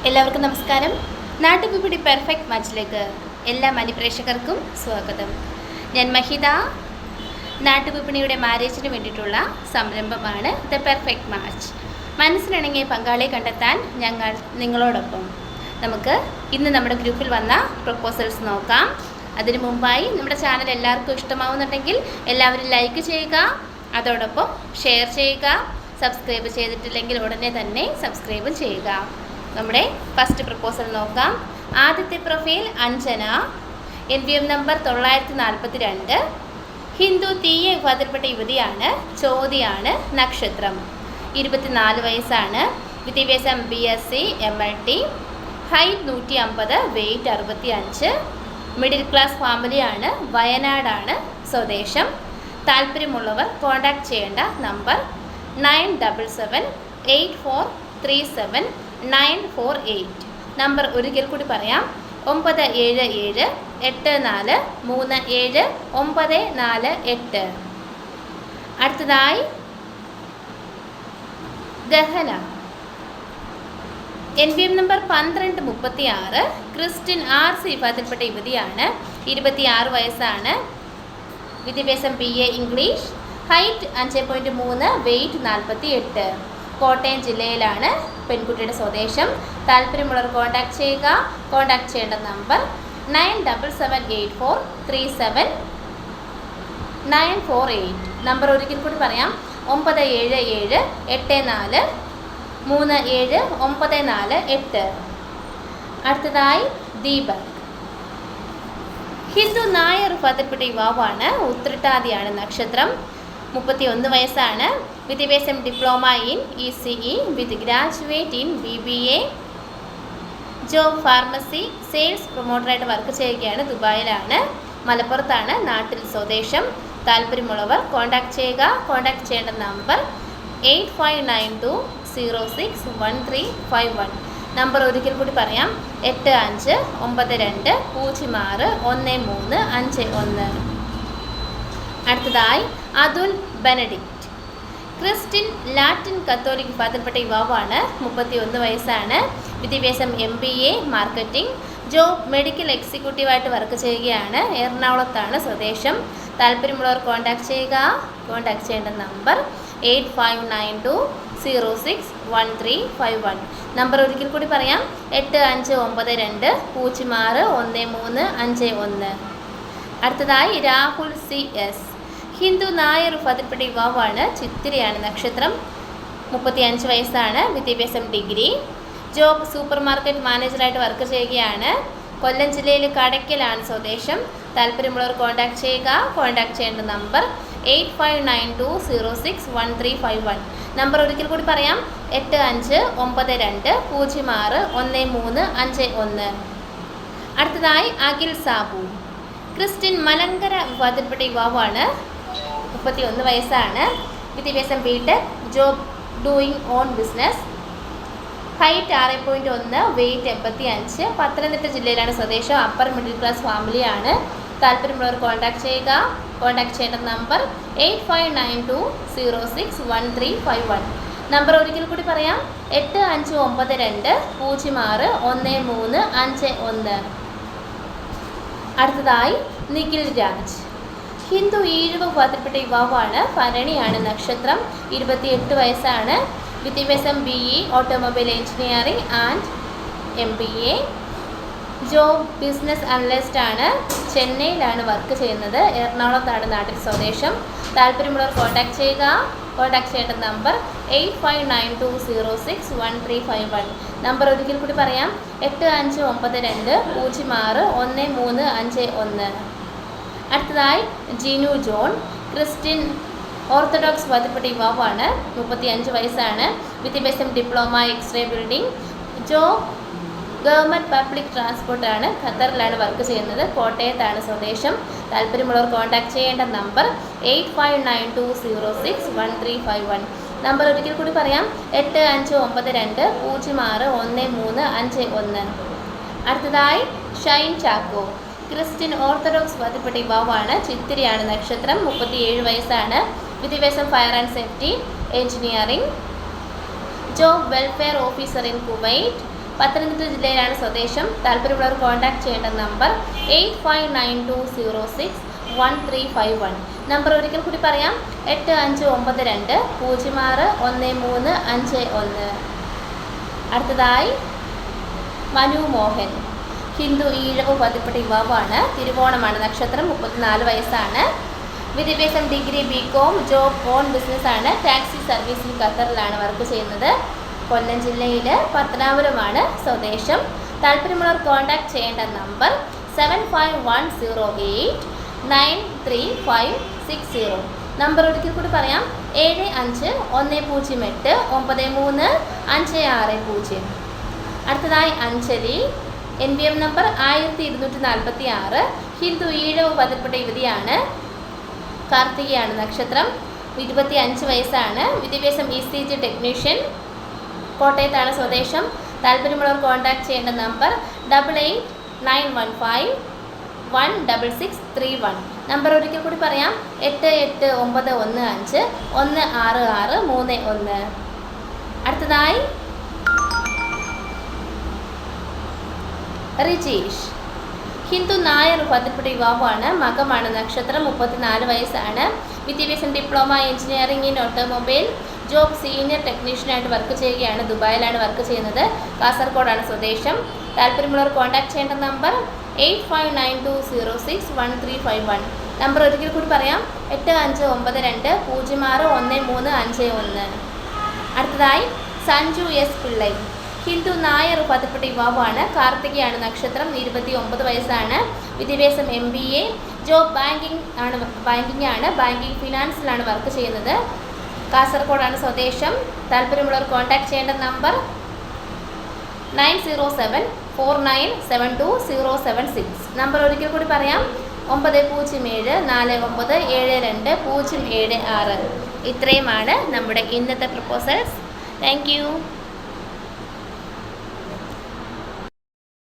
എല്ലാവർക്കും നമസ്കാരം. നാട്ടുപിപിടി പെർഫെക്റ്റ് മാച്ചിലേക്ക് എല്ലാ മാന്യപ്രേക്ഷകർക്കും സ്വാഗതം. ഞാൻ മഹിത. നാട്ടുവിപണിയുടെ മാരേജിന് വേണ്ടിയിട്ടുള്ള സംരംഭമാണ് ദ പെർഫെക്റ്റ് മാച്ച്. മനസ്സിനിണങ്ങിയ പങ്കാളിയെ കണ്ടെത്താൻ ഞങ്ങൾ നിങ്ങളോടൊപ്പം. നമുക്ക് ഇന്ന് നമ്മുടെ ഗ്രൂപ്പിൽ വന്ന പ്രപ്പോസൽസ് നോക്കാം. അതിനു മുമ്പായി നമ്മുടെ ചാനൽ എല്ലാവർക്കും ഇഷ്ടമാവുന്നുണ്ടെങ്കിൽ എല്ലാവരും ലൈക്ക് ചെയ്യുക, അതോടൊപ്പം ഷെയർ ചെയ്യുക. സബ്സ്ക്രൈബ് ചെയ്തിട്ടില്ലെങ്കിൽ ഉടനെ തന്നെ സബ്സ്ക്രൈബും ചെയ്യുക. നമ്മുടെ ഫസ്റ്റ് പ്രപ്പോസൽ നോക്കാം. ആദ്യത്തെ profile Anjana, NVM number 942, Hindu Thiyya വിഭാഗത്തിൽപ്പെട്ട യുവതിയാണ്, ചോദ്യമാണ്, നക്ഷത്രം, 24 വയസ്സാണ്, വിദ്യാഭ്യാസം BSc MLT, height 150, weight 65, middle class ഫാമിലിയാണ്, വയനാടാണ് സ്വദേശം. താല്പര്യമുള്ളവർ കോൺടാക്റ്റ് ചെയ്യേണ്ട നമ്പർ 9778437948. നമ്പർ ഒരിക്കൽ കൂടി പറയാം, 9778437948. അടുത്തതായി Gahana, NVM number 1236, Christian RC വിഭാഗത്തിൽപ്പെട്ട യുവതിയാണ്, 26 വയസ്സാണ്, വിദ്യാഭ്യാസം BA English, height 5.3, weight 48, Kottayam ജില്ലയിലാണ് പെൺകുട്ടിയുടെ സ്വദേശം. താല്പര്യമുള്ളവർ കോൺടാക്റ്റ് ചെയ്യുക. കോൺടാക്റ്റ് ചെയ്യേണ്ട നമ്പർ 9778437948. നമ്പർ ഒരിക്കൽ കൂടി പറയാം, 9778437948. അടുത്തതായി ദീപക്, ഹിന്ദു നായർ വിഭാഗത്തിൽപ്പെട്ട യുവാവാണ്, ഉത്രട്ടാതിയാണ് നക്ഷത്രം, 31 വയസ്സാണ്, വിദ്യാഭ്യാസം diploma in ECE with graduate in BBA, job pharmacy, sales പ്രൊമോട്ടറായിട്ട് വർക്ക് ചെയ്യുകയാണ്, ദുബായിലാണ്, മലപ്പുറത്താണ് നാട്ടിൽ സ്വദേശം. താല്പര്യമുള്ളവർ കോൺടാക്റ്റ് ചെയ്യുക. കോൺടാക്റ്റ് ചെയ്യേണ്ട നമ്പർ 8592061351. നമ്പർ ഒരിക്കൽ കൂടി പറയാം, 8592061351. അടുത്തതായി Athul Benedict, Christian Latin Catholic വിഭാഗത്തിൽപ്പെട്ട യുവാവാണ്, 31 വയസ്സാണ്, വിദ്യാഭ്യാസം MBA മാർക്കറ്റിംഗ്, ജോബ് മെഡിക്കൽ എക്സിക്യൂട്ടീവായിട്ട് വർക്ക് ചെയ്യുകയാണ്, എറണാകുളത്താണ് സ്വദേശം. താല്പര്യമുള്ളവർ കോൺടാക്റ്റ് ചെയ്യുക. കോൺടാക്റ്റ് ചെയ്യേണ്ട നമ്പർ 8592061351. നമ്പർ ഒരിക്കൽ കൂടി പറയാം, 8592061351. അടുത്തതായി രാഹുൽ CS, ഹിന്ദു നായർ വിഭാഗത്തിൽപ്പെട്ട യുവാവാണ്, ചിത്തിരയാണ് നക്ഷത്രം, 35 വയസ്സാണ്, വിദ്യാഭ്യാസം ഡിഗ്രി, ജോബ് സൂപ്പർ മാർക്കറ്റ് മാനേജറായിട്ട് വർക്ക് ചെയ്യുകയാണ്, കൊല്ലം ജില്ലയിൽ കടയ്ക്കലാണ് സ്വദേശം. താല്പര്യമുള്ളവർ കോൺടാക്റ്റ് ചെയ്യുക. കോൺടാക്റ്റ് ചെയ്യേണ്ട നമ്പർ 8592061351. നമ്പർ ഒരിക്കൽ കൂടി പറയാം, 8592061351. അടുത്തതായി അഖിൽ സാബു, ക്രിസ്ത്യൻ മലങ്കര വിഭാഗത്തിൽപ്പെട്ട യുവാവാണ്, 31 വയസ്സാണ്, വിദ്യാഭ്യാസം BTech, job doing own business, height 6.1, weight 85, Pathanamthitta ജില്ലയിലാണ് സ്വദേശം, അപ്പർ മിഡിൽ ക്ലാസ് ഫാമിലിയാണ്. താല്പര്യമുള്ളവർ കോൺടാക്റ്റ് ചെയ്യുക. കോൺടാക്റ്റ് ചെയ്യേണ്ട നമ്പർ 8592061351. നമ്പർ ഒരിക്കൽ കൂടി പറയാം, 8592061351. അടുത്തതായി നിഖിൽ രാജ്, ഹിന്ദു ഈഴവ വിഭാഗത്തിൽപ്പെട്ട യുവാവാണ്, ഭരണിയാണ് നക്ഷത്രം, 28 വയസ്സാണ്, വിദ്യാഭ്യാസം BE automobile engineering and MBA, job business analyst ആണ്, ചെന്നൈയിലാണ് വർക്ക് ചെയ്യുന്നത്, എറണാകുളത്താണ് നാട്ടിൽ സ്വദേശം. താല്പര്യമുള്ളവർ കോൺടാക്റ്റ് ചെയ്യുക. കോൺടാക്റ്റ് ചെയ്യേണ്ട നമ്പർ 8592061351. നമ്പർ ഒരിക്കൽ കൂടി പറയാം, 8592061351. അടുത്തതായി ജിനു ജോൺ, ക്രിസ്ത്യൻ ഓർത്തഡോക്സ് വിഭാഗത്തിൽപ്പെട്ട യുവാവാണ്, 35 വയസ്സാണ്, വിദ്യാഭ്യാസം diploma X-ray building, job government public ട്രാൻസ്പോർട്ടാണ്, ഖത്തറിലാണ് വർക്ക് ചെയ്യുന്നത്, കോട്ടയത്താണ് സ്വദേശം. താല്പര്യമുള്ളവർ കോൺടാക്റ്റ് ചെയ്യേണ്ട നമ്പർ 8592061351. നമ്പർ ഒരിക്കൽ കൂടി പറയാം, 8592061351. അടുത്തതായി ഷൈൻ ചാക്കോ, ക്രിസ്ത്യൻ ഓർത്തഡോക്സ് വിഭാഗത്തിൽപ്പെട്ട യുവാവാണ്, ചിത്തിരയാണ് നക്ഷത്രം, 37 വയസ്സാണ്, വിദ്യാഭ്യാസം fire and safety engineering, job welfare officer in Kuwait, Pathanamthitta ജില്ലയിലാണ് സ്വദേശം. താല്പര്യമുള്ളവർ കോൺടാക്ട് ചെയ്യേണ്ട നമ്പർ 8592061351. നമ്പർ ഒരിക്കൽ കൂടി പറയാം, 8592061351. അടുത്തതായി മനു മോഹൻ, ഹിന്ദു ഈഴവ വിഭാഗത്തിൽപ്പെട്ട യുവാവാണ്. തിരുവോണമാണ് നക്ഷത്രം, 34 വയസ്സാണ്. വിദ്യാഭ്യാസം ഡിഗ്രി, ബികോം, ജോബ് ഓൺ ബിസിനസ്സാണ്. ടാക്സി സർവീസിൽ ഖത്തറിലാണ് വർക്ക് ചെയ്യുന്നത്. കൊല്ലം ജില്ലയിൽ പത്തനാപുരമാണ് സ്വദേശം. താല്പര്യമുള്ളവർ കോൺടാക്ട് ചെയ്യേണ്ട നമ്പർ 7510893560. നമ്പർ ഒരിക്കൽ കൂടി പറയാം, 7510893560. അടുത്തതായി അഞ്ജലി, NBM നമ്പർ 1246, ഹിന്ദു ഈഴവ വിഭാഗത്തിൽപ്പെട്ട യുവതിയാണ്. കാർത്തികയാണ് നക്ഷത്രം, 25 വയസ്സാണ്. വിദ്യാഭ്യാസം ECG ടെക്നീഷ്യൻ, കോട്ടയത്താണ് സ്വദേശം. താല്പര്യമുള്ളവർ കോൺടാക്ട് ചെയ്യേണ്ട നമ്പർ 8891516631. നമ്പർ ഒരിക്കൽ കൂടി പറയാം, 8891516631. അടുത്തതായി റിജീഷ്, ഹിന്ദു നായർ വിഭാഗത്തിൽപ്പെട്ട യുവാവാണ്. മകമാണ് നക്ഷത്രം, 34 വയസ്സാണ്. വിദ്യാഭ്യാസം diploma engineering in automobile, job senior ടെക്നീഷ്യനായിട്ട് വർക്ക് ചെയ്യുകയാണ്. ദുബായിലാണ് വർക്ക് ചെയ്യുന്നത്. കാസർഗോഡാണ് സ്വദേശം. താല്പര്യമുള്ളവർ കോൺടാക്ട് ചെയ്യേണ്ട നമ്പർ 8592061351. നമ്പർ ഒരിക്കൽ കൂടി പറയാം, 8592061351. അടുത്തതായി സഞ്ജു എസ് പിള്ളൈ, ഹിന്ദു നായർ വിഭാഗത്തിൽപ്പെട്ട യുവാവാണ്. കാർത്തികയാണ് നക്ഷത്രം, 29 വയസ്സാണ്. വിദ്യാഭ്യാസം MBA, ജോബ് ബാങ്കിംഗ് ആണ്. ബാങ്കിംഗ് ഫിനാൻസിലാണ് വർക്ക് ചെയ്യുന്നത്. കാസർഗോഡാണ് സ്വദേശം. താല്പര്യമുള്ളവർ കോൺടാക്ട് ചെയ്യേണ്ട നമ്പർ 9074972076. നമ്പർ ഒരിക്കൽ കൂടി പറയാം, 9074972076. ഇത്രയുമാണ് നമ്മുടെ ഇന്നത്തെ പ്രപ്പോസൽസ്. Thank you.